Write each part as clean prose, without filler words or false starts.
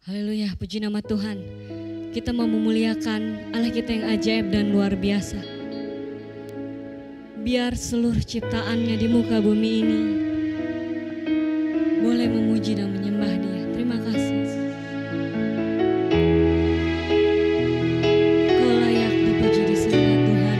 Haleluya, puji nama Tuhan. Kita mau memuliakan Allah kita yang ajaib dan luar biasa. Biar seluruh ciptaannya di muka bumi ini boleh memuji dan menyembah Dia. Terima kasih. Kau layak dipuji di surga Tuhan.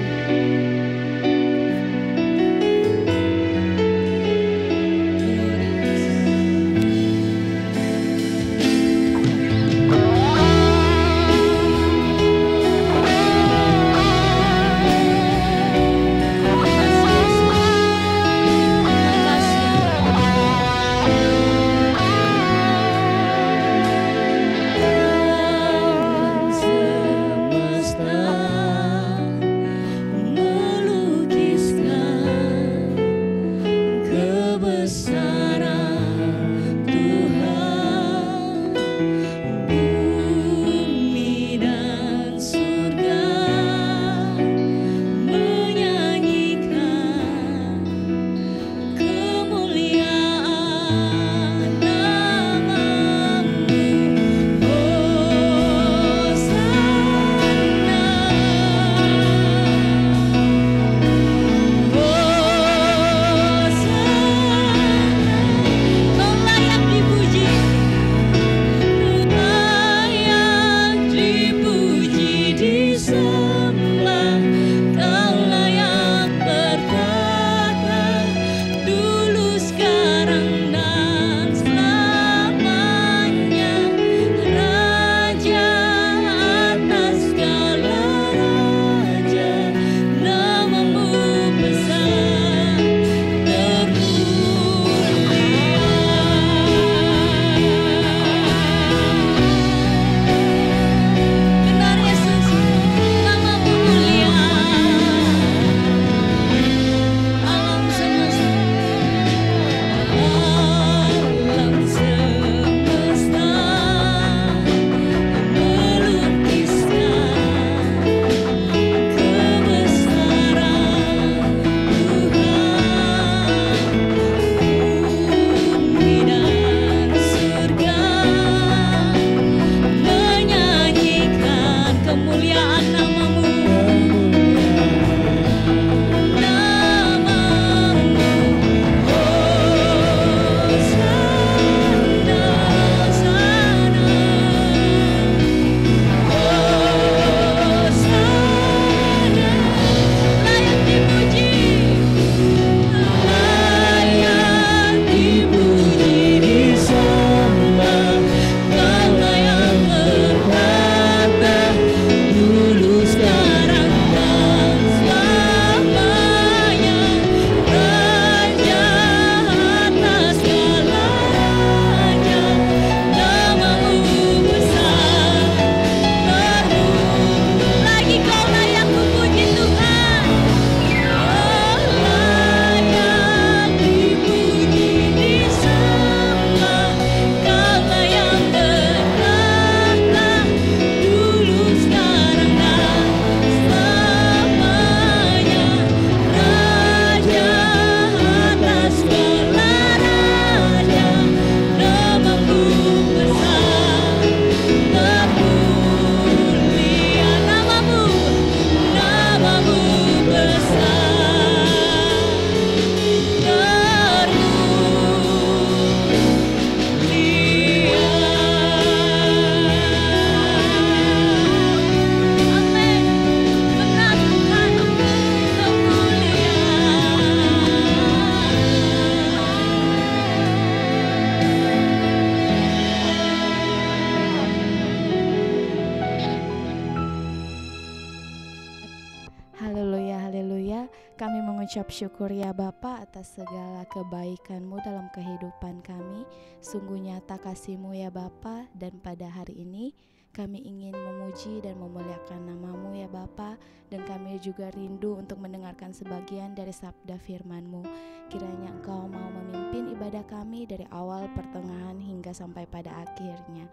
Ucap syukur ya Bapa atas segala kebaikan-Mu dalam kehidupan kami. Sungguh nyata kasih-Mu ya Bapa, dan pada hari ini kami ingin memuji dan memuliakan nama-Mu ya Bapa, dan kami juga rindu untuk mendengarkan sebagian dari sabda firman-Mu. Kiranya Engkau mau memimpin ibadah kami dari awal, pertengahan hingga sampai pada akhirnya.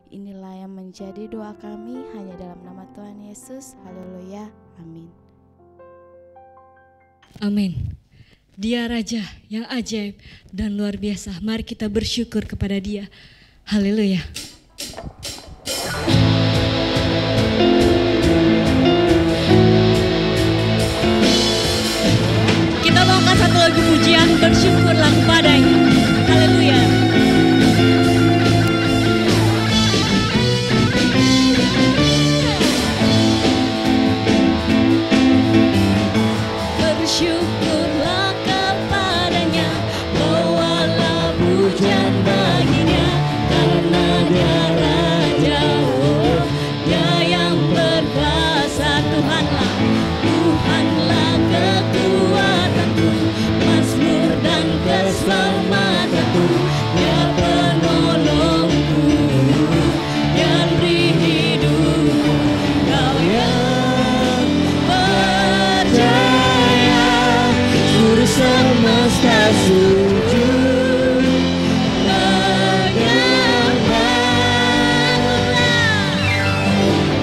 Inilah yang menjadi doa kami hanya dalam nama Tuhan Yesus. Haleluya. Amin. Amin. Dia Raja yang ajaib dan luar biasa. Mari kita bersyukur kepada Dia. Haleluya. Bersyukurlah kepadanya. Haleluya. Bersyukurlah kepadanya, bawalah pujian baginya, karena dia Raja, oh, dia yang berkuasa. Tuhanlah, Tuhanlah kekuatanku, mazmur dan keselamatanku, dia penolongku, dia beri hidupku. Kau yang percaya, seluruh semesta sujud,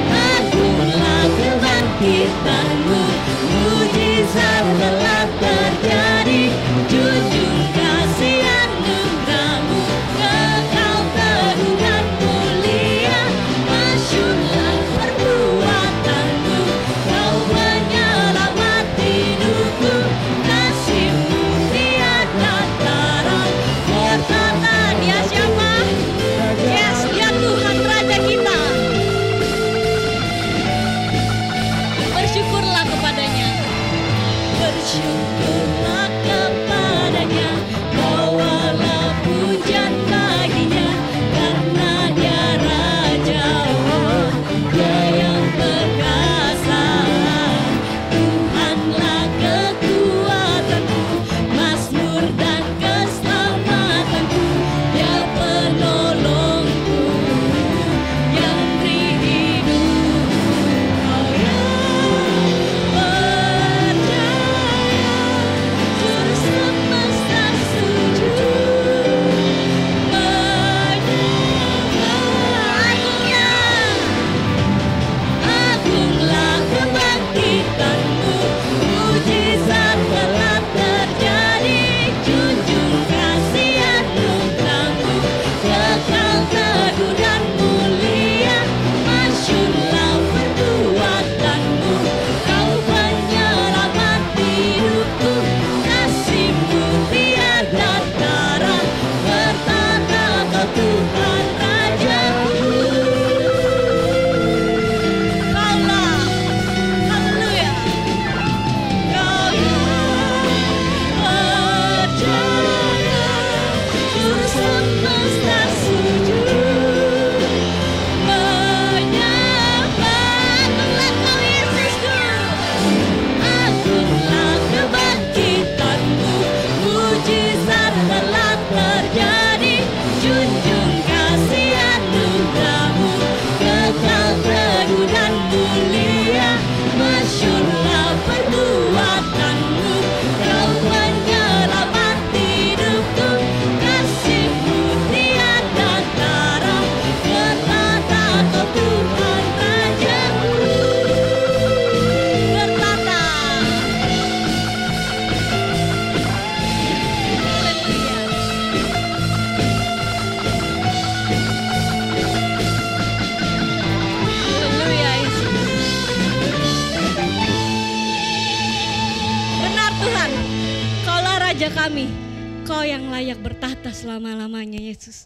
agunglah kebangkitanmu, mujizat telah terjadi, junjung kasih anugerahmu, kekal teguh dan mulia, masyurlah perbuatanmu, kau penyelamat hidupku, kasihmu tiada tara, bertata dia siapa? Yes, dia Tuhan Raja kita. Bersyukurlah kepadanya. Bersyukurlah kepadanya, bawalah pujian baginya, karena dia Raja, oh, dia yang perkasa. Tuhanlah kekuatanku, mazmur dan keselamatanku, dia penolongku, yang beri hidupku. Kau yang percaya, seluruh semesta sujud, menyembahnya. Agunglah kebangkitanmu, mujizat telah terjadi, junjung kasih anugerahmu, kekal teguh dan mulia, masyurlah perbuatanmu, kau penyelamat hidupku, kasihmu tiada tara, bertata kau Tuhan Rajaku. Kaulah, haleluya. Kau yang percaya, seluruh semesta sujud, menyembahlah kau Yesusku. Agunglah kebangkitanmu, mujizat telah terjadi, junjung kasih anugerahmu, kekal teguh dan mulia, masyurlah perbuatanmu, kau penyelamat hidupku, kasihmu tiada tara, bertata kau Tuhan Rajaku. Bertata. Haleluya, Yesus. Benar Tuhan, Kaulah Raja kami, Kau yang layak bertahta selama-lamanya, Yesus.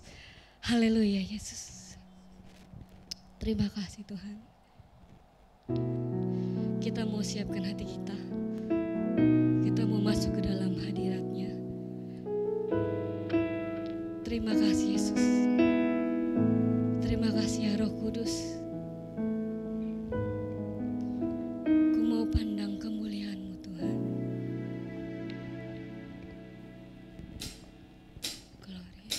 Haleluya, Yesus. Terima kasih Tuhan. Kita mau siapkan hati kita. Kita mau masuk ke dalam hadirat-Nya. Terima kasih Yesus. Terima kasih ya Roh Kudus. Ku mau pandang kemuliaan-Mu Tuhan. Glory.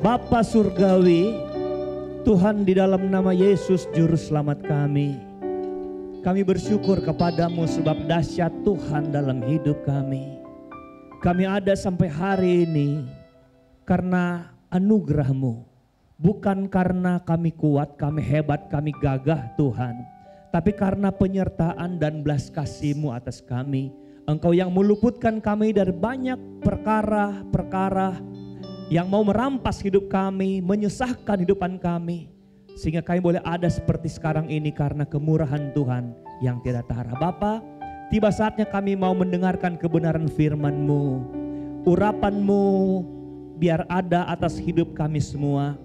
Bapa Surgawi, Tuhan, di dalam nama Yesus Juru Selamat kami bersyukur kepadamu sebab dahsyat Tuhan dalam hidup kami. Kami ada sampai hari ini karena anugerah-Mu, bukan karena kami kuat, kami hebat, kami gagah Tuhan, tapi karena penyertaan dan belas kasih-Mu atas kami. Engkau yang meluputkan kami dari banyak perkara-perkara yang mau merampas hidup kami, menyusahkan hidupan kami, sehingga kami boleh ada seperti sekarang ini karena kemurahan Tuhan yang tidak tara. Bapa, tiba saatnya kami mau mendengarkan kebenaran firman-Mu, urapan-Mu biar ada atas hidup kami semua.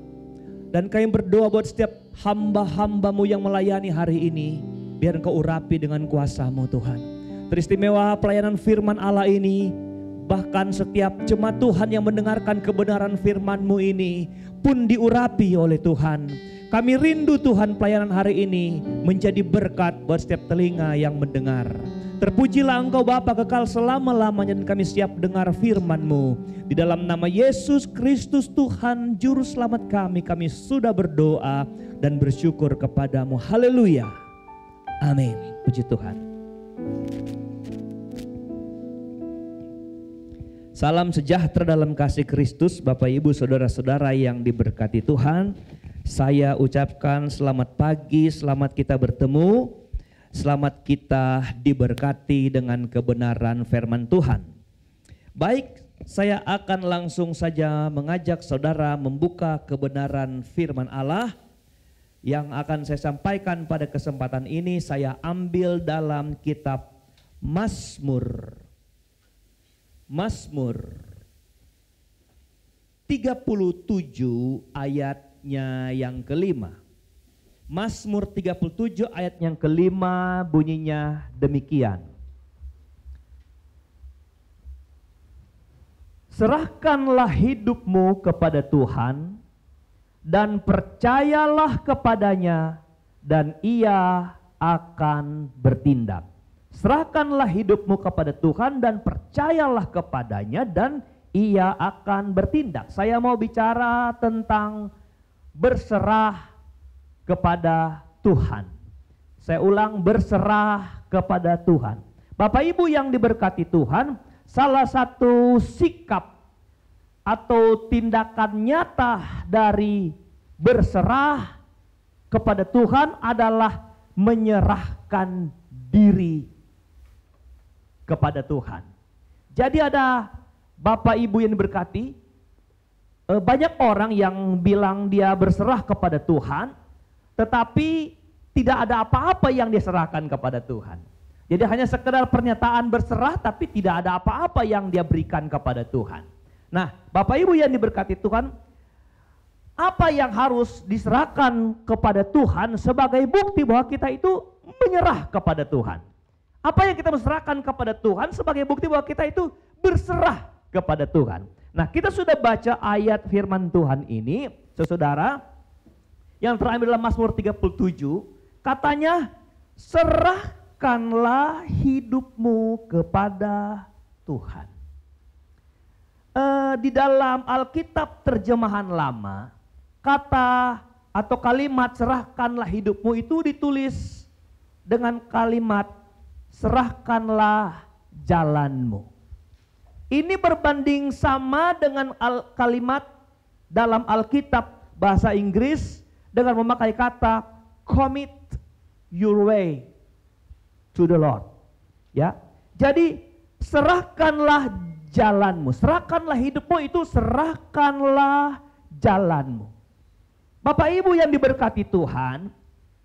Dan kami berdoa buat setiap hamba-hamba-Mu yang melayani hari ini, biar Engkau urapi dengan kuasa-Mu Tuhan. Teristimewa pelayanan firman Allah ini, bahkan setiap jemaat Tuhan yang mendengarkan kebenaran firman-Mu ini pun diurapi oleh Tuhan. Kami rindu Tuhan pelayanan hari ini menjadi berkat buat setiap telinga yang mendengar. Terpujilah Engkau Bapa kekal selama-lamanya, dan kami siap dengar firman-Mu. Di dalam nama Yesus Kristus Tuhan Juru Selamat kami sudah berdoa dan bersyukur kepadamu. Haleluya. Amin. Puji Tuhan. Salam sejahtera dalam kasih Kristus, Bapak Ibu Saudara-saudara yang diberkati Tuhan. Saya ucapkan selamat pagi, selamat kita bertemu, selamat kita diberkati dengan kebenaran firman Tuhan. Baik, saya akan langsung saja mengajak saudara membuka kebenaran firman Allah yang akan saya sampaikan pada kesempatan ini. Saya ambil dalam kitab Mazmur 37 ayatnya yang kelima. Mazmur 37 ayat yang kelima bunyinya demikian. Serahkanlah hidupmu kepada Tuhan dan percayalah kepadanya, dan Ia akan bertindak. Serahkanlah hidupmu kepada Tuhan dan percayalah kepadanya, dan Ia akan bertindak. Saya mau bicara tentang berserah kepada Tuhan. Saya ulang, berserah kepada Tuhan. Bapak Ibu yang diberkati Tuhan, salah satu sikap atau tindakan nyata dari berserah kepada Tuhan adalah menyerahkan diri kepada Tuhan. Jadi ada Bapak Ibu yang diberkati, banyak orang yang bilang dia berserah kepada Tuhan, tetapi tidak ada apa-apa yang dia serahkan kepada Tuhan. Jadi hanya sekedar pernyataan berserah, tapi tidak ada apa-apa yang dia berikan kepada Tuhan. Nah, Bapak Ibu yang diberkati Tuhan, apa yang harus diserahkan kepada Tuhan sebagai bukti bahwa kita itu menyerah kepada Tuhan? Apa yang kita serahkan kepada Tuhan sebagai bukti bahwa kita itu berserah kepada Tuhan? Nah, kita sudah baca ayat firman Tuhan ini, saudara, yang terambil dalam Mazmur 37, katanya, serahkanlah hidupmu kepada Tuhan. Di dalam Alkitab terjemahan lama, kata atau kalimat serahkanlah hidupmu itu ditulis dengan kalimat serahkanlah jalanmu. Ini berbanding sama dengan kalimat dalam Alkitab bahasa Inggris dengan memakai kata commit your way to the Lord. Ya. Jadi serahkanlah jalanmu, serahkanlah hidupmu, itu serahkanlah jalanmu. Bapak Ibu yang diberkati Tuhan,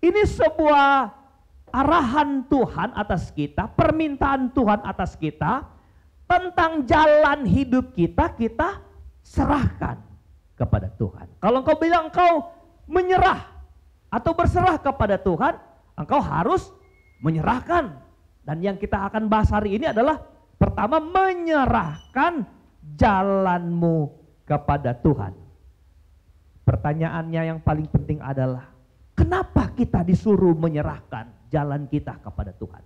ini sebuah arahan Tuhan atas kita, permintaan Tuhan atas kita tentang jalan hidup kita, kita serahkan kepada Tuhan. Kalau engkau bilang engkau menyerah atau berserah kepada Tuhan, engkau harus menyerahkan. Dan yang kita akan bahas hari ini adalah pertama, menyerahkan jalanmu kepada Tuhan. Pertanyaannya yang paling penting adalah, kenapa kita disuruh menyerahkan jalan kita kepada Tuhan?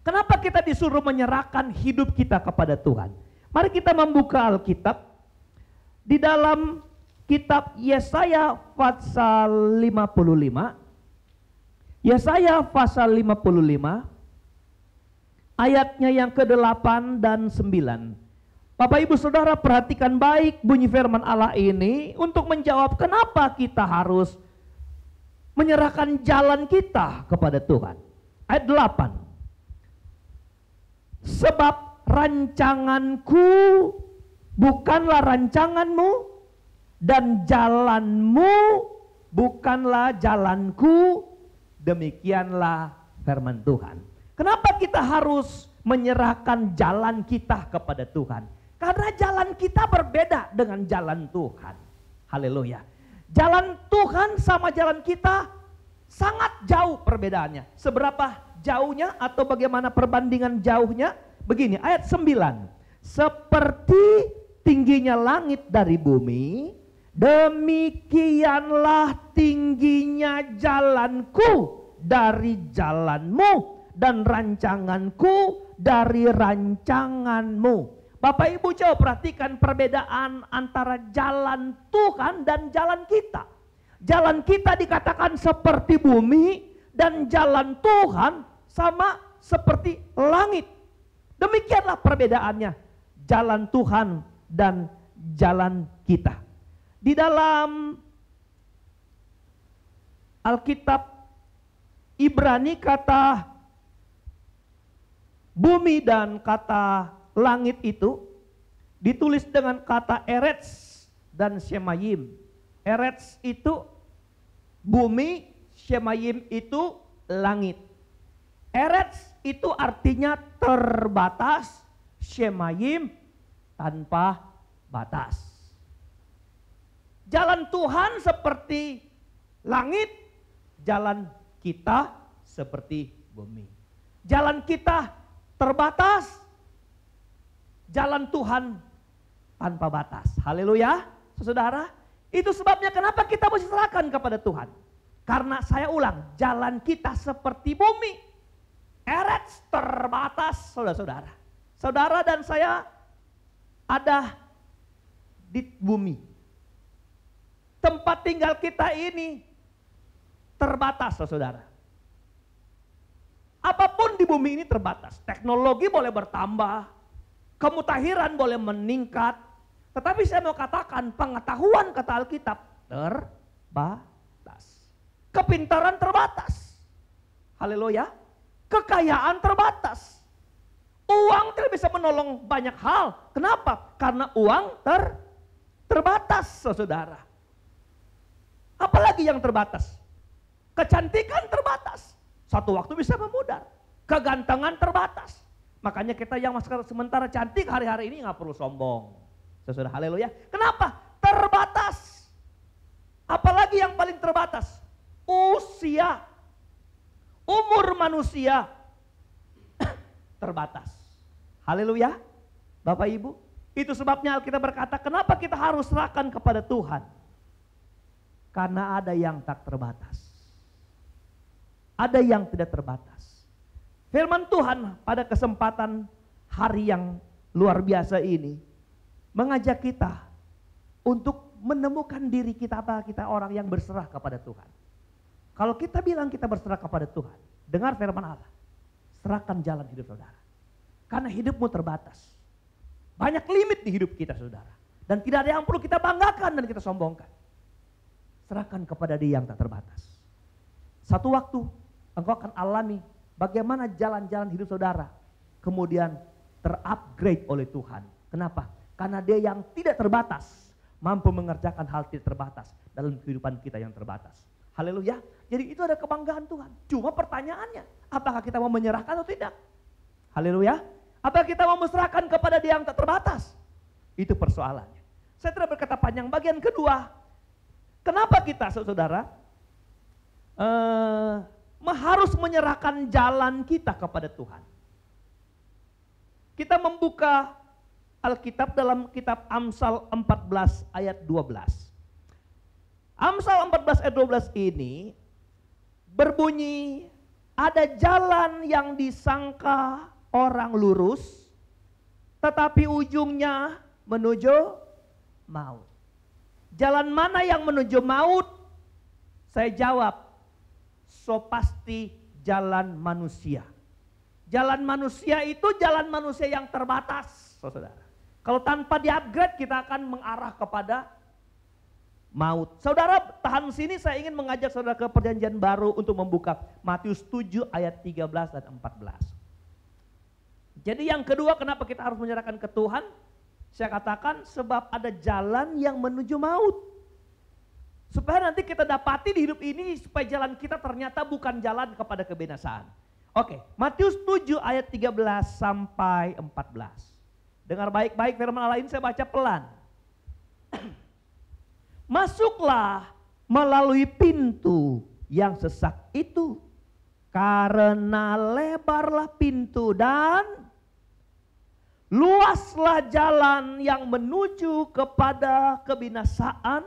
Kenapa kita disuruh menyerahkan hidup kita kepada Tuhan? Mari kita membuka Alkitab di dalam kitab Yesaya pasal 55. Yesaya pasal 55 ayatnya yang ke-8 dan 9. Bapak Ibu Saudara perhatikan baik bunyi firman Allah ini untuk menjawab kenapa kita harus menyerahkan jalan kita kepada Tuhan. Ayat 8. Sebab rancanganku bukanlah rancanganmu dan jalanmu bukanlah jalanku, demikianlah firman Tuhan. Kenapa kita harus menyerahkan jalan kita kepada Tuhan? Karena jalan kita berbeda dengan jalan Tuhan. Haleluya. Jalan Tuhan sama jalan kita sangat jauh perbedaannya. Seberapa jauhnya atau bagaimana perbandingan jauhnya? Begini, ayat 9. Seperti tingginya langit dari bumi, demikianlah tingginya jalanku dari jalanmu dan rancanganku dari rancanganmu. Bapak Ibu coba perhatikan perbedaan antara jalan Tuhan dan jalan kita. Jalan kita dikatakan seperti bumi dan jalan Tuhan sama seperti langit. Demikianlah perbedaannya jalan Tuhan dan jalan kita. Di dalam Alkitab Ibrani kata bumi dan kata langit itu ditulis dengan kata Eretz dan Shemayim. Eretz itu bumi, Shemayim itu langit. Eretz itu artinya terbatas, Shemayim tanpa batas. Jalan Tuhan seperti langit, jalan kita seperti bumi. Jalan kita terbatas, jalan Tuhan tanpa batas. Haleluya, saudara. Itu sebabnya kenapa kita mesti serahkan kepada Tuhan. Karena saya ulang, jalan kita seperti bumi. Eretz terbatas, saudara-saudara. Saudara dan saya ada di bumi. Tempat tinggal kita ini terbatas, saudara. Apapun di bumi ini terbatas. Teknologi boleh bertambah, kemutahiran boleh meningkat, tetapi saya mau katakan pengetahuan kata Alkitab terbatas. Kepintaran terbatas. Haleluya. Kekayaan terbatas. Uang tidak bisa menolong banyak hal. Kenapa? Karena uang terbatas, saudara. Apalagi yang terbatas? Kecantikan terbatas. Satu waktu bisa memudar. Kegantengan terbatas. Makanya kita yang sementara cantik hari-hari ini nggak perlu sombong. Saudara, haleluya. Kenapa? Terbatas. Apalagi yang paling terbatas? Usia. Umur manusia terbatas. Haleluya. Bapak Ibu, itu sebabnya Alkitab berkata kenapa kita harus serahkan kepada Tuhan. Karena ada yang tak terbatas. Ada yang tidak terbatas. Firman Tuhan pada kesempatan hari yang luar biasa ini mengajak kita untuk menemukan diri kita, apa kita orang yang berserah kepada Tuhan. Kalau kita bilang kita berserah kepada Tuhan, dengar firman Allah, serahkan jalan hidup saudara. Karena hidupmu terbatas. Banyak limit di hidup kita saudara. Dan tidak ada yang perlu kita banggakan dan kita sombongkan. Serahkan kepada Dia yang tak terbatas. Satu waktu engkau akan alami bagaimana jalan-jalan hidup saudara kemudian terupgrade oleh Tuhan. Kenapa? Karena Dia yang tidak terbatas mampu mengerjakan hal tidak terbatas dalam kehidupan kita yang terbatas. Haleluya. Jadi itu ada kebanggaan Tuhan. Cuma pertanyaannya, apakah kita mau menyerahkan atau tidak? Haleluya. Apakah kita mau menyerahkan kepada Dia yang tak terbatas? Itu persoalannya. Saya tidak berkata panjang. Bagian kedua, kenapa kita saudara harus menyerahkan jalan kita kepada Tuhan? Kita membuka Alkitab dalam kitab Amsal 14 ayat 12. Amsal 14 ayat 12 ini berbunyi, ada jalan yang disangka orang lurus, tetapi ujungnya menuju maut. Jalan mana yang menuju maut? Saya jawab, so pasti jalan manusia. Jalan manusia itu jalan manusia yang terbatas, saudara. Kalau tanpa di-upgrade kita akan mengarah kepada maut. Saudara, tahan sini, saya ingin mengajak saudara ke perjanjian baru untuk membuka Matius 7 ayat 13 dan 14. Jadi yang kedua, kenapa kita harus menyerahkan ke Tuhan? Saya katakan sebab ada jalan yang menuju maut. Supaya nanti kita dapati di hidup ini, supaya jalan kita ternyata bukan jalan kepada kebinasaan. Oke, Matius 7 ayat 13 sampai 14. Dengar baik-baik firman Allah ini, saya baca pelan. Masuklah melalui pintu yang sesak itu, karena lebarlah pintu dan luaslah jalan yang menuju kepada kebinasaan,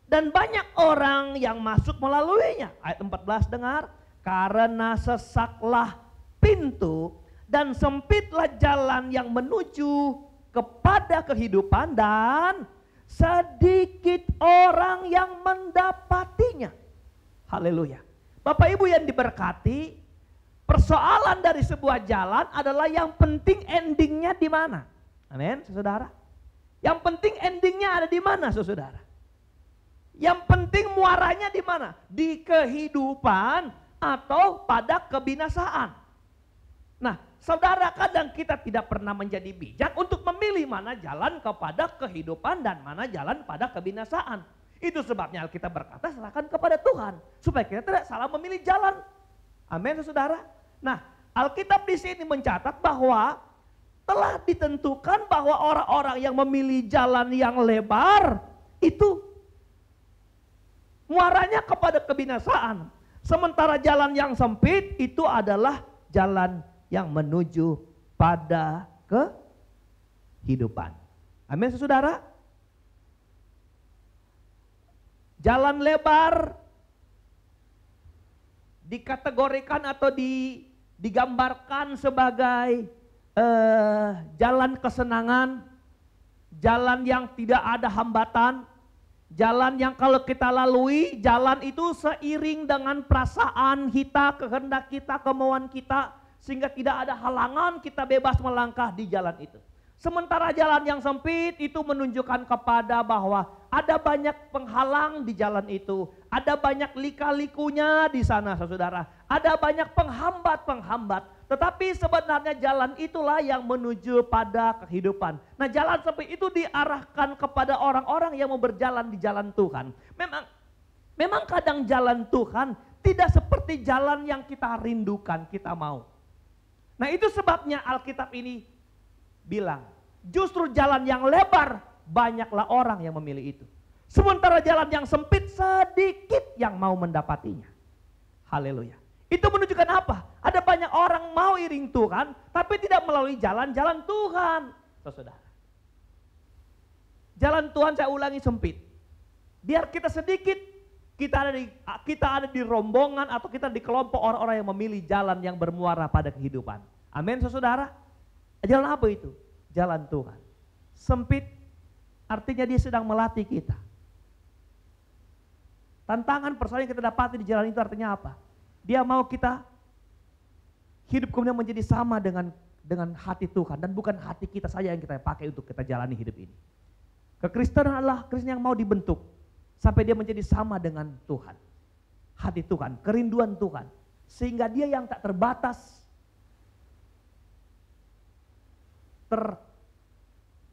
dan banyak orang yang masuk melaluinya. Ayat 14 dengar, karena sesaklah pintu dan sempitlah jalan yang menuju kepada kehidupan, dan sedikit orang yang mendapatinya. Haleluya. Bapak Ibu yang diberkati, persoalan dari sebuah jalan adalah yang penting endingnya di mana. Amin, saudara. Yang penting endingnya ada di mana, saudara. Yang penting muaranya di mana? Di kehidupan atau pada kebinasaan. Nah, saudara, kadang kita tidak pernah menjadi bijak untuk memilih mana jalan kepada kehidupan dan mana jalan pada kebinasaan. Itu sebabnya Alkitab berkata serahkan kepada Tuhan, supaya kita tidak salah memilih jalan. Amin, saudara. Nah, Alkitab di sini mencatat bahwa telah ditentukan bahwa orang-orang yang memilih jalan yang lebar itu muaranya kepada kebinasaan. Sementara jalan yang sempit itu adalah jalan yang menuju pada kehidupan. Amin, saudara. Jalan lebar dikategorikan atau digambarkan sebagai jalan kesenangan, jalan yang tidak ada hambatan, jalan yang kalau kita lalui, jalan itu seiring dengan perasaan kita, kehendak kita, kemauan kita, sehingga tidak ada halangan, kita bebas melangkah di jalan itu. Sementara jalan yang sempit itu menunjukkan kepada bahwa ada banyak penghalang di jalan itu. Ada banyak lika-likunya di sana, saudara. Ada banyak penghambat-penghambat. Tetapi sebenarnya jalan itulah yang menuju pada kehidupan. Nah, jalan sempit itu diarahkan kepada orang-orang yang mau berjalan di jalan Tuhan. Memang kadang jalan Tuhan tidak seperti jalan yang kita rindukan, kita mau. Nah, itu sebabnya Alkitab ini bilang, justru jalan yang lebar banyaklah orang yang memilih itu. Sementara jalan yang sempit sedikit yang mau mendapatinya. Haleluya. Itu menunjukkan apa? Ada banyak orang mau iring Tuhan, tapi tidak melalui jalan-jalan Tuhan. Saudara, jalan Tuhan saya ulangi sempit. Biar kita sedikit, kita ada di rombongan atau kita di kelompok orang-orang yang memilih jalan yang bermuara pada kehidupan. Amin, saudara. Jalan apa itu? Jalan Tuhan. Sempit artinya dia sedang melatih kita. Tantangan persoalan yang kita dapati di jalan itu artinya apa? Dia mau kita hidup kemudian menjadi sama dengan hati Tuhan, dan bukan hati kita saja yang kita pakai untuk kita jalani hidup ini. Kekristenan adalah Kristen yang mau dibentuk sampai dia menjadi sama dengan Tuhan. Hati Tuhan, kerinduan Tuhan, sehingga dia yang tak terbatas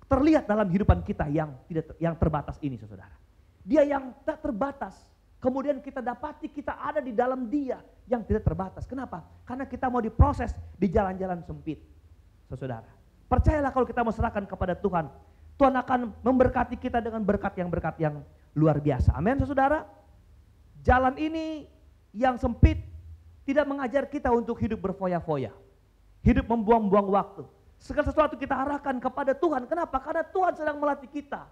terlihat dalam kehidupan kita yang terbatas ini, saudara. Dia yang tak terbatas. Kemudian kita dapati kita ada di dalam Dia yang tidak terbatas. Kenapa? Karena kita mau diproses di jalan-jalan sempit, saudara. Percayalah kalau kita mau serahkan kepada Tuhan, Tuhan akan memberkati kita dengan berkat yang luar biasa. Amin, saudara. Jalan ini yang sempit tidak mengajar kita untuk hidup berfoya-foya, hidup membuang-buang waktu. Segala sesuatu kita arahkan kepada Tuhan. Kenapa? Karena Tuhan sedang melatih kita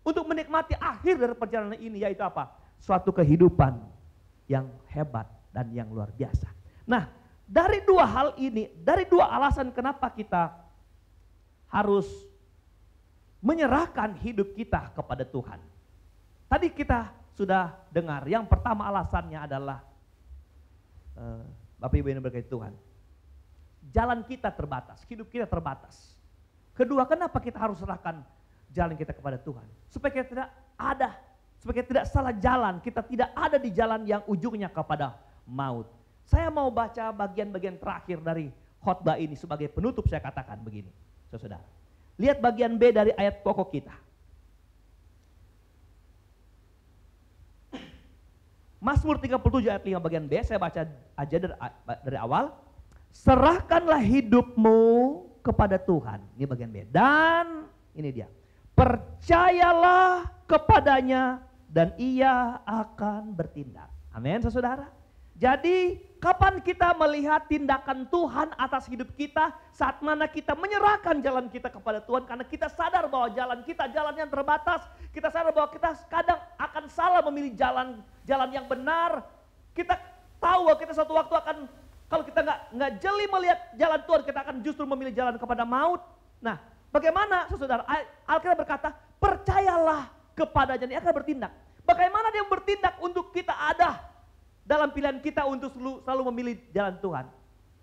untuk menikmati akhir dari perjalanan ini, yaitu apa? Suatu kehidupan yang hebat dan yang luar biasa. Nah, dari dua hal ini, dari dua alasan kenapa kita harus menyerahkan hidup kita kepada Tuhan. Tadi kita sudah dengar, yang pertama alasannya adalah, Bapak Ibu yang berkati Tuhan, jalan kita terbatas, hidup kita terbatas. Kedua, kenapa kita harus serahkan jalan kita kepada Tuhan? Supaya kita tidak ada, supaya kita tidak salah jalan, kita tidak ada di jalan yang ujungnya kepada maut. Saya mau baca bagian-bagian terakhir dari khotbah ini sebagai penutup. Saya katakan begini, saudara. Lihat bagian B dari ayat pokok kita. Mazmur 37 ayat 5 bagian B, saya baca aja dari awal. Serahkanlah hidupmu kepada Tuhan. Ini bagian B. Dan ini dia. Percayalah kepadanya dan ia akan bertindak. Amin, saudara. Jadi kapan kita melihat tindakan Tuhan atas hidup kita? Saat mana kita menyerahkan jalan kita kepada Tuhan. Karena kita sadar bahwa jalan kita jalan yang terbatas. Kita sadar bahwa kita kadang akan salah memilih jalan yang benar. Kita tahu bahwa kita suatu waktu akan, kalau kita nggak jeli melihat jalan Tuhan, kita akan justru memilih jalan kepada maut. Nah, bagaimana saudara? Alkitab berkata, percayalah kepadanya, dia akan bertindak. Bagaimana dia bertindak untuk kita ada dalam pilihan kita untuk selalu memilih jalan Tuhan?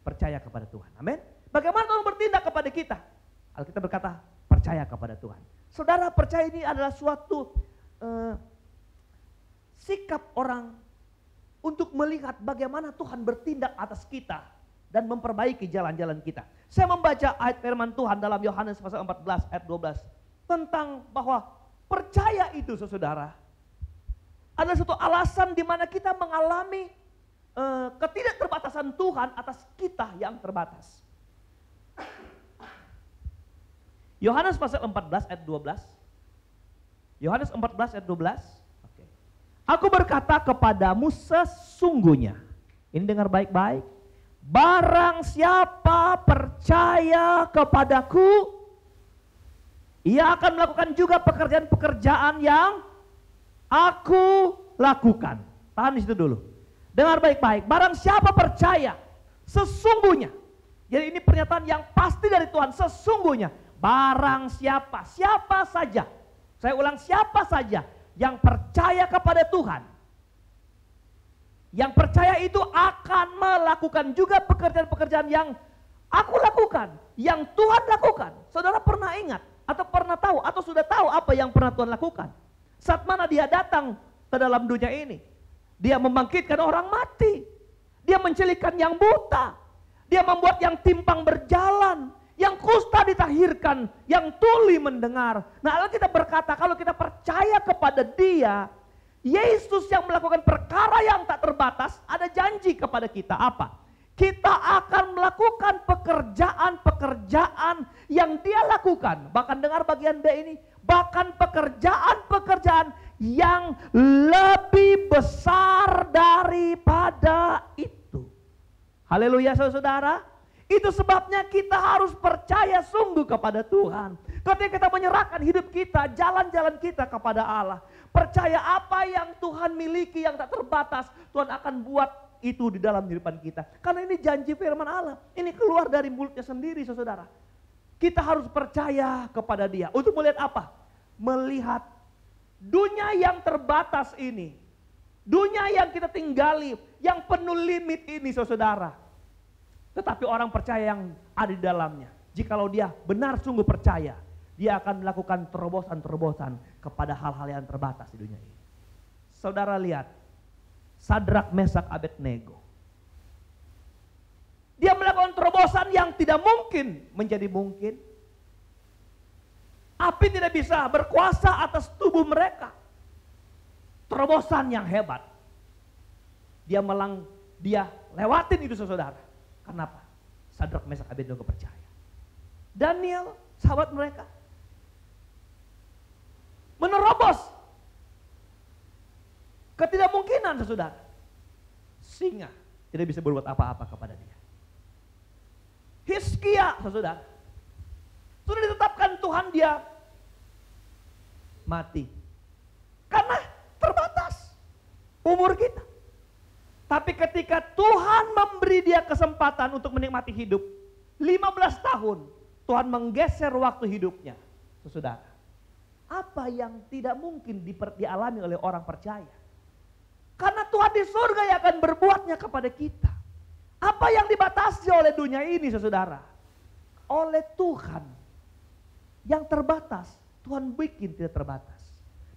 Percaya kepada Tuhan. Amin. Bagaimana Tuhan bertindak kepada kita? Alkitab berkata, percaya kepada Tuhan. Saudara, percaya ini adalah suatu sikap orang untuk melihat bagaimana Tuhan bertindak atas kita dan memperbaiki jalan-jalan kita. Saya membaca ayat firman Tuhan dalam Yohanes pasal 14 ayat 12 tentang bahwa percaya itu, saudara, adalah satu alasan di mana kita mengalami ketidakterbatasan Tuhan atas kita yang terbatas. Yohanes pasal 14 ayat 12. Yohanes 14 ayat 12. Oke. Aku berkata kepadamu sesungguhnya. Ini dengar baik-baik. Barang siapa percaya kepadaku, ia akan melakukan juga pekerjaan-pekerjaan yang aku lakukan. Tahan di situ dulu. Dengar baik-baik. Barang siapa percaya, sesungguhnya. Jadi ini pernyataan yang pasti dari Tuhan. Sesungguhnya. Barang siapa, siapa saja. Saya ulang, siapa saja yang percaya kepada Tuhan. Yang percaya itu akan melakukan juga pekerjaan-pekerjaan yang aku lakukan. Yang Tuhan lakukan. Saudara pernah ingat atau pernah tahu atau sudah tahu apa yang pernah Tuhan lakukan? Saat mana dia datang ke dalam dunia ini, dia membangkitkan orang mati, dia mencelikakan yang buta, dia membuat yang timpang berjalan, yang kusta ditahirkan, yang tuli mendengar. Nah, Alkitab berkata kalau kita percaya kepada dia, Yesus yang melakukan perkara yang tak terbatas, ada janji kepada kita apa? Kita akan melakukan pekerjaan-pekerjaan yang dia lakukan. Bahkan dengar bagian B ini, bahkan pekerjaan-pekerjaan yang lebih besar daripada itu. Haleluya saudara. Itu sebabnya kita harus percaya sungguh kepada Tuhan. Ketika kita menyerahkan hidup kita, jalan-jalan kita kepada Allah. Percaya apa yang Tuhan miliki yang tak terbatas, Tuhan akan buat itu di dalam kehidupan kita. Karena ini janji firman Allah. Ini keluar dari mulutnya sendiri saudara. Kita harus percaya kepada dia. Untuk melihat apa? Melihat dunia yang terbatas ini. Dunia yang kita tinggali, yang penuh limit ini saudara. Tetapi orang percaya yang ada di dalamnya, jikalau dia benar sungguh percaya, dia akan melakukan terobosan-terobosan kepada hal-hal yang terbatas di dunia ini. Saudara lihat, Sadrak, Mesak, Abednego. Dia melakukan terobosan yang tidak mungkin menjadi mungkin. Api tidak bisa berkuasa atas tubuh mereka. Terobosan yang hebat. Dia lewatin itu saudara. Kenapa? Sadrak, Mesak, Abednego percaya. Daniel, sahabat mereka, menerobos ketidakmungkinan saudara. Singa tidak bisa berbuat apa-apa kepada dia. Hizkia saudara, sudah ditetapkan Tuhan dia mati. Karena terbatas umur kita. Tapi ketika Tuhan memberi dia kesempatan untuk menikmati hidup 15 tahun, Tuhan menggeser waktu hidupnya. Saudara, apa yang tidak mungkin dialami oleh orang percaya? Karena Tuhan di surga yang akan berbuatnya kepada kita. Apa yang dibatasi oleh dunia ini, saudara? Oleh Tuhan yang terbatas, Tuhan bikin tidak terbatas.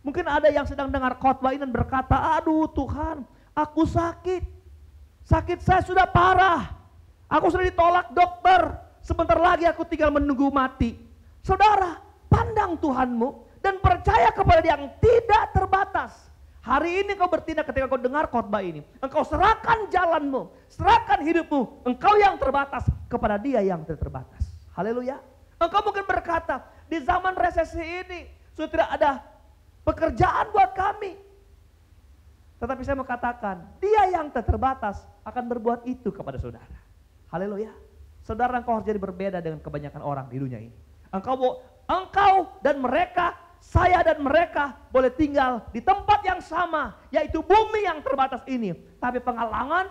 Mungkin ada yang sedang dengar khotbah ini dan berkata, aduh Tuhan, aku sakit. Sakit saya sudah parah. Aku sudah ditolak dokter. Sebentar lagi aku tinggal menunggu mati. Saudara, pandang Tuhanmu dan percaya kepada Dia yang tidak terbatas. Hari ini kau bertindak ketika kau dengar khotbah ini. Engkau serahkan jalanmu, serahkan hidupmu. Engkau yang terbatas kepada Dia yang tidak terbatas. Haleluya. Engkau mungkin berkata, di zaman resesi ini sudah tidak ada pekerjaan buat kami. Tetapi saya mau katakan, Dia yang tak terbatas akan berbuat itu kepada saudara. Haleluya. Saudara, engkau harus jadi berbeda dengan kebanyakan orang di dunia ini. Engkau dan mereka, saya dan mereka boleh tinggal di tempat yang sama, yaitu bumi yang terbatas ini. Tapi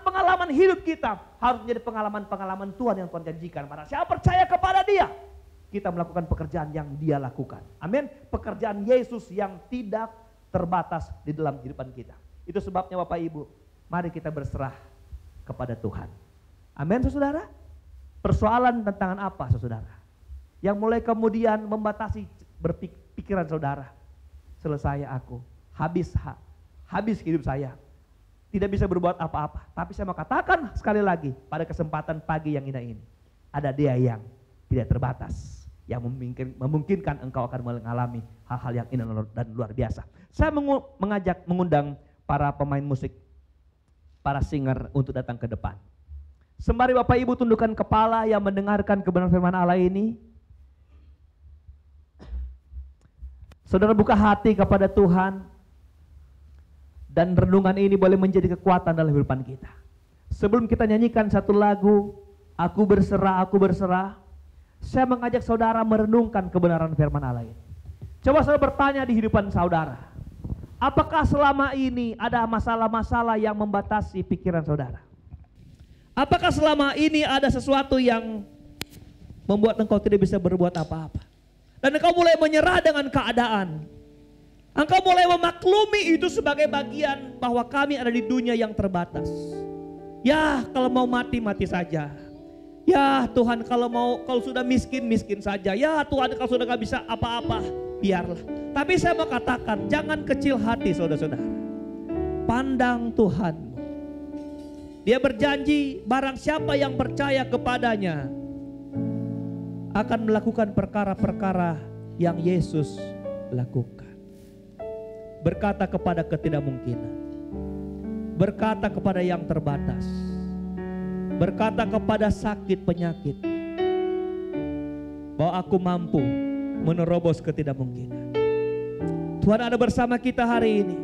pengalaman hidup kita harus menjadi pengalaman Tuhan yang Tuhan janjikan. Para siapa percaya kepada Dia, kita melakukan pekerjaan yang Dia lakukan. Amin. Pekerjaan Yesus yang tidak terbatas di dalam kehidupan kita. Itu sebabnya Bapak Ibu, mari kita berserah kepada Tuhan. Amin, saudara. Persoalan tantangan apa, saudara? Yang mulai kemudian membatasi berpikiran saudara. Selesai aku, habis hidup saya. Tidak bisa berbuat apa-apa. Tapi saya mau katakan sekali lagi pada kesempatan pagi yang indah ini. Ada Dia yang tidak terbatas. Yang memungkinkan engkau akan mengalami hal-hal yang indah dan luar biasa. Saya mengundang para pemain musik, para singer untuk datang ke depan. Sembari Bapak Ibu tundukkan kepala yang mendengarkan kebenaran firman Allah ini. Saudara buka hati kepada Tuhan. Dan renungan ini boleh menjadi kekuatan dalam kehidupan kita. Sebelum kita nyanyikan satu lagu, Aku berserah. Saya mengajak saudara merenungkan kebenaran firman Allah ini. Coba saudara bertanya di kehidupan saudara. Apakah selama ini ada masalah-masalah yang membatasi pikiran saudara? Apakah selama ini ada sesuatu yang membuat engkau tidak bisa berbuat apa-apa? Dan engkau mulai menyerah dengan keadaan. Engkau mulai memaklumi itu sebagai bagian bahwa kami ada di dunia yang terbatas. Ya, kalau mau mati saja. Ya Tuhan, kalau sudah miskin saja. Ya Tuhan, kalau sudah gak bisa apa-apa, biarlah. Tapi saya mau katakan, jangan kecil hati saudara-saudara. Pandang Tuhan. Dia berjanji barang siapa yang percaya kepadanya akan melakukan perkara-perkara yang Yesus lakukan. Berkata kepada ketidakmungkinan. Berkata kepada yang terbatas. Berkata kepada sakit penyakit. Bahwa aku mampu menerobos ketidakmungkinan. Tuhan ada bersama kita hari ini.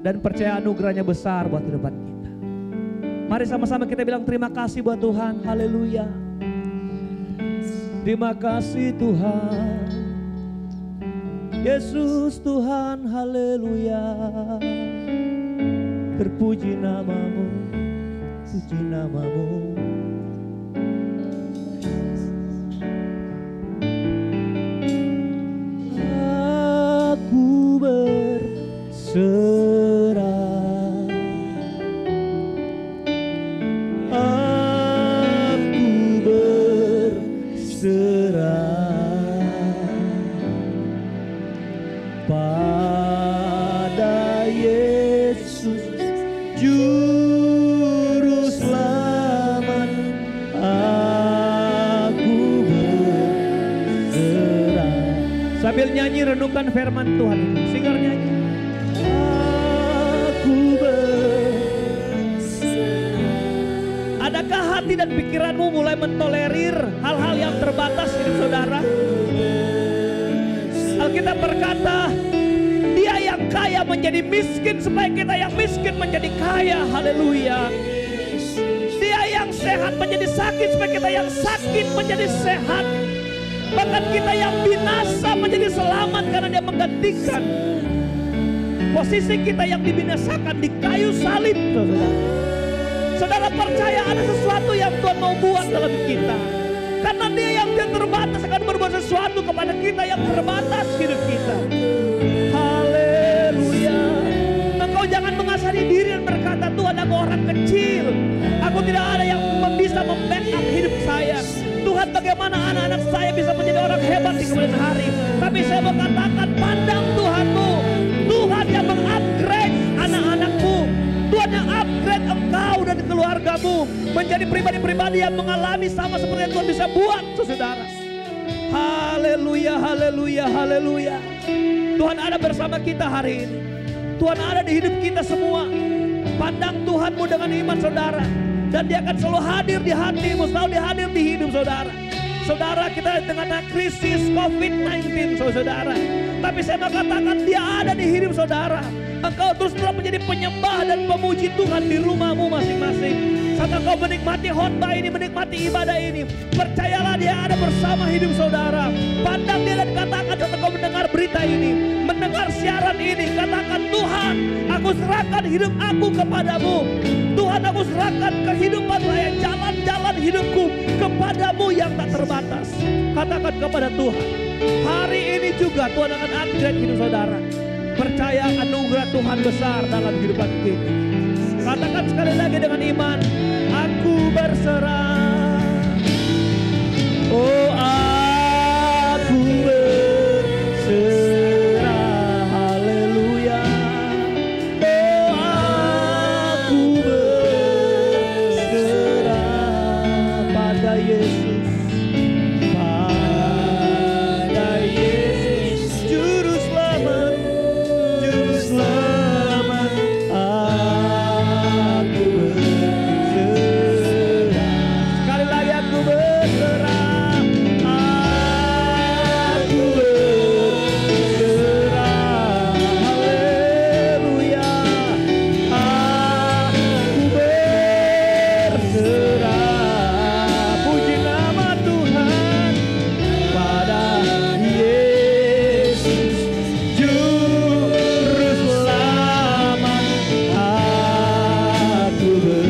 Dan percaya anugerahnya besar buat kehidupan kita. Mari sama-sama kita bilang terima kasih buat Tuhan. Haleluya. Terima kasih Tuhan. Yesus Tuhan, haleluya. Terpuji namamu, puji namamu. Aku berserah. Sambil nyanyi renungkan firman Tuhan ini. Singer nyanyi. Aku berserah. Adakah hati dan pikiranmu mulai mentolerir hal-hal yang terbatas hidup saudara? Alkitab berkata, Dia yang kaya menjadi miskin supaya kita yang miskin menjadi kaya. Haleluya. Dia yang sehat menjadi sakit supaya kita yang sakit menjadi sehat. Bahkan kita yang binasa menjadi selamat karena Dia menggantikan posisi kita yang dibinasakan di kayu salib. Saudara percaya ada sesuatu yang Tuhan mau buat dalam kita. Karena Dia yang terbatas akan berbuat sesuatu kepada kita yang terbatas hidup kita. anak-anak saya bisa menjadi orang hebat di kemudian hari. Tapi saya mau katakan, pandang Tuhanmu. Tuhan yang mengupgrade anak-anakmu. Tuhan yang upgrade engkau dan keluargamu menjadi pribadi-pribadi yang mengalami sama seperti yang Tuhan bisa buat, saudara. Haleluya, haleluya, haleluya. Tuhan ada bersama kita hari ini. Tuhan ada di hidup kita semua. Pandang Tuhanmu dengan iman, saudara. Dan dia akan selalu hadir di hatimu, selalu hadir di hidup saudara. Saudara, kita dengan krisis COVID-19, saudara. Tapi saya mau katakan, dia ada di hidup saudara. Engkau terus telah menjadi penyembah dan pemuji Tuhan di rumahmu masing-masing. Saat engkau menikmati khotbah ini, menikmati ibadah ini, percayalah dia ada bersama hidup saudara. Pandang dia dan katakan, saat engkau mendengar berita ini, mendengar siaran ini, katakan, Tuhan, aku serahkan hidup aku kepadamu. Tuhan, aku serahkan kehidupan saya, jalan-jalan hidupku kepadamu yang tak terbatas. Katakan kepada Tuhan, hari ini juga Tuhan akan upgrade hidup saudara. Percaya anugerah Tuhan besar dalam kehidupan kita. Katakan sekali lagi dengan iman, aku berserah. Oh, aku berserah. Haleluya. Oh, aku berserah pada Yesus. Pada Yesus juru selamat. Selamat, aku berserah. Sekali lagi aku berserah. Aku berserah. Haleluya. Aku berserah. Puji nama Tuhan. Pada Yesus juru selamat, aku berserah.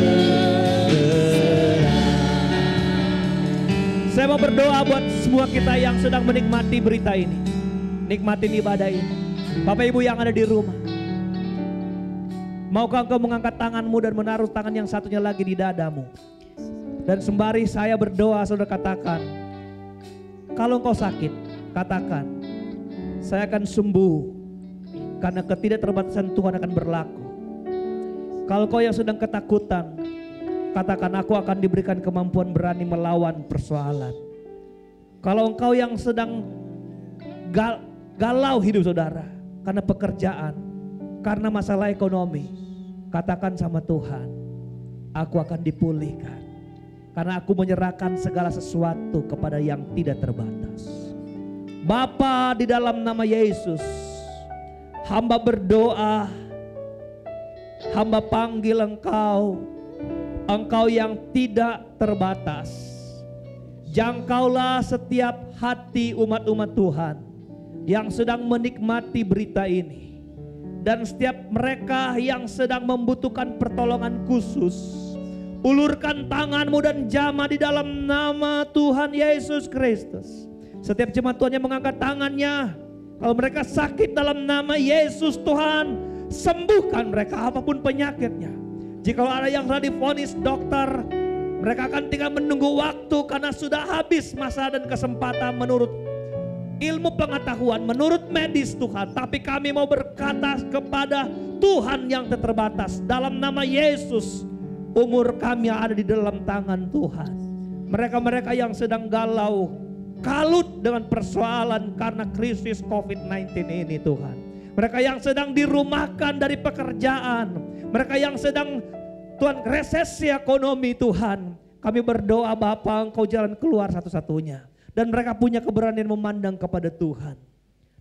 Saya mau berdoa buat semua kita yang sedang menikmati berita ini, nikmatin ibadah ini. Bapak Ibu yang ada di rumah, maukah engkau mengangkat tanganmu dan menaruh tangan yang satunya lagi di dadamu? Dan sembari saya berdoa, saudara katakan, kalau engkau sakit, katakan, saya akan sembuh. Karena ketidakterbatasan Tuhan akan berlaku. Kalau kau yang sedang ketakutan, katakan, aku akan diberikan kemampuan berani melawan persoalan. Kalau engkau yang sedang galau hidup saudara, karena pekerjaan, karena masalah ekonomi, katakan sama Tuhan, aku akan dipulihkan. Karena aku menyerahkan segala sesuatu kepada yang tidak terbatas. Bapa, di dalam nama Yesus, hamba berdoa, hamba panggil engkau, engkau yang tidak terbatas. Jangkaulah setiap hati umat-umat Tuhan yang sedang menikmati berita ini. Dan setiap mereka yang sedang membutuhkan pertolongan khusus, ulurkan tanganmu dan jamah di dalam nama Tuhan Yesus Kristus. Setiap jemaat Tuhan yang mengangkat tangannya, kalau mereka sakit dalam nama Yesus, Tuhan sembuhkan mereka apapun penyakitnya. Jika ada yang telah divonis dokter, mereka akan tinggal menunggu waktu karena sudah habis masa dan kesempatan menurut ilmu pengetahuan, menurut medis Tuhan. Tapi kami mau berkata kepada Tuhan yang tak terbatas, dalam nama Yesus, umur kami ada di dalam tangan Tuhan. Mereka-mereka yang sedang galau, kalut dengan persoalan karena krisis COVID-19 ini Tuhan. Mereka yang sedang dirumahkan dari pekerjaan, mereka yang sedang Tuhan resesi ekonomi Tuhan. Kami berdoa Bapa, Engkau jalan keluar satu-satunya. Dan mereka punya keberanian memandang kepada Tuhan.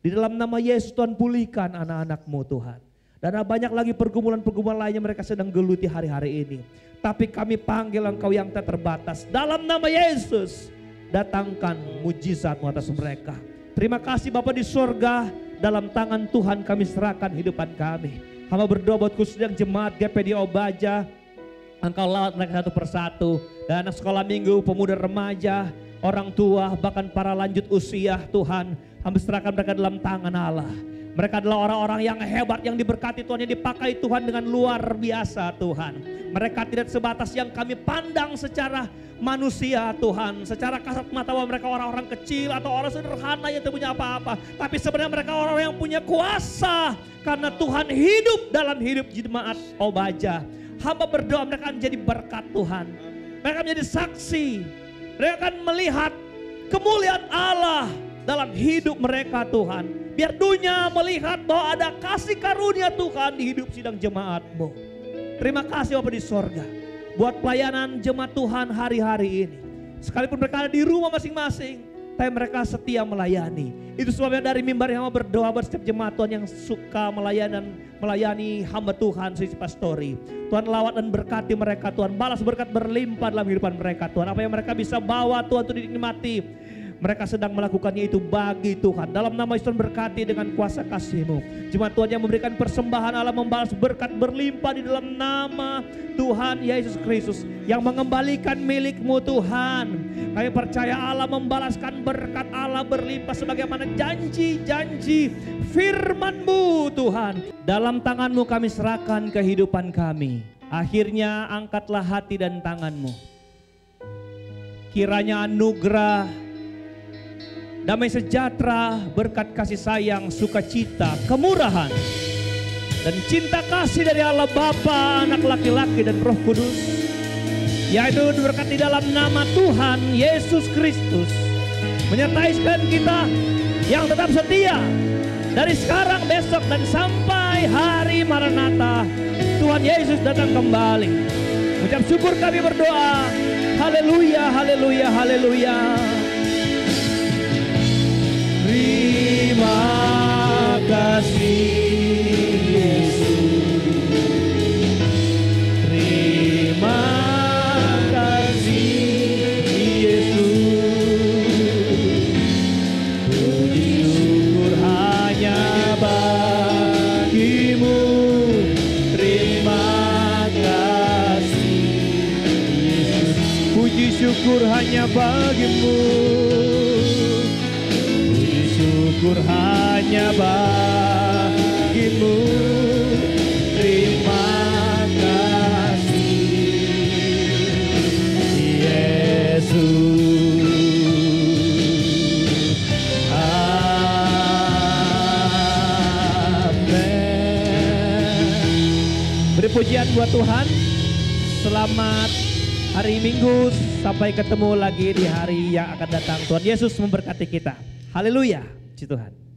Di dalam nama Yesus Tuhan pulihkan anak-anak-Mu Tuhan. Dan banyak lagi pergumulan-pergumulan lainnya mereka sedang geluti hari-hari ini. Tapi kami panggil Engkau yang tak terbatas. Dalam nama Yesus, datangkan mujizat-Mu atas mereka. Terima kasih Bapa di surga, dalam tangan Tuhan kami serahkan hidupan kami. Hamba berdoa buat khusus yang jemaat GPD Obaja, Engkau lawat mereka satu persatu. Dan anak sekolah minggu, pemuda remaja, orang tua, bahkan para lanjut usia Tuhan, hamba serahkan mereka dalam tangan Allah. Mereka adalah orang-orang yang hebat, yang diberkati Tuhan, yang dipakai Tuhan dengan luar biasa Tuhan. Mereka tidak sebatas yang kami pandang secara manusia Tuhan. Secara kasat mata bahwa mereka orang-orang kecil atau orang sederhana yang tidak punya apa-apa. Tapi sebenarnya mereka orang-orang yang punya kuasa. Karena Tuhan hidup dalam hidup jemaat Obaja. Hamba berdoa mereka akan menjadi berkat Tuhan. Mereka menjadi saksi. Mereka akan melihat kemuliaan Allah dalam hidup mereka Tuhan. Biar dunia melihat bahwa ada kasih karunia Tuhan di hidup sidang jemaat-Mu. Terima kasih Bapa di sorga. Buat pelayanan jemaat Tuhan hari-hari ini. Sekalipun mereka ada di rumah masing-masing. Tapi mereka setia melayani. Itu sebabnya dari mimbar yang berdoa buat setiap jemaat Tuhan yang suka melayani hamba Tuhan, Sisi Pastori. Tuhan lawat dan berkati mereka Tuhan. Balas berkat berlimpah dalam kehidupan mereka Tuhan. Apa yang mereka bisa bawa Tuhan untuk dinikmati. Mereka sedang melakukannya itu bagi Tuhan. Dalam nama Yesus berkati dengan kuasa kasih-Mu. Jemaat Tuhan yang memberikan persembahan Allah membalas berkat berlimpah di dalam nama Tuhan Yesus Kristus. Yang mengembalikan milik-Mu Tuhan. Kami percaya Allah membalaskan berkat Allah berlimpah sebagaimana janji-janji firman-Mu Tuhan. Dalam tangan-Mu kami serahkan kehidupan kami. Akhirnya angkatlah hati dan tangan-Mu. Kiranya anugerah, damai sejahtera, berkat kasih sayang, sukacita, kemurahan, dan cinta kasih dari Allah Bapa, Anak laki-laki dan Roh Kudus, yaitu berkat di dalam nama Tuhan Yesus Kristus, menyertai sekalian kita yang tetap setia dari sekarang, besok, dan sampai hari Maranatha. Tuhan Yesus datang kembali. Ucap syukur kami berdoa. Haleluya, haleluya, haleluya. Terima kasih Yesus. Terima kasih Yesus. Puji syukur hanya bagi-Mu. Terima kasih Yesus. Puji syukur hanya bagi-Mu. Syukur hanya bagi-Mu. Terima kasih Yesus. Amin. Beri pujian buat Tuhan. Selamat hari Minggu. Sampai ketemu lagi di hari yang akan datang. Tuhan Yesus memberkati kita. Haleluya, puji Tuhan.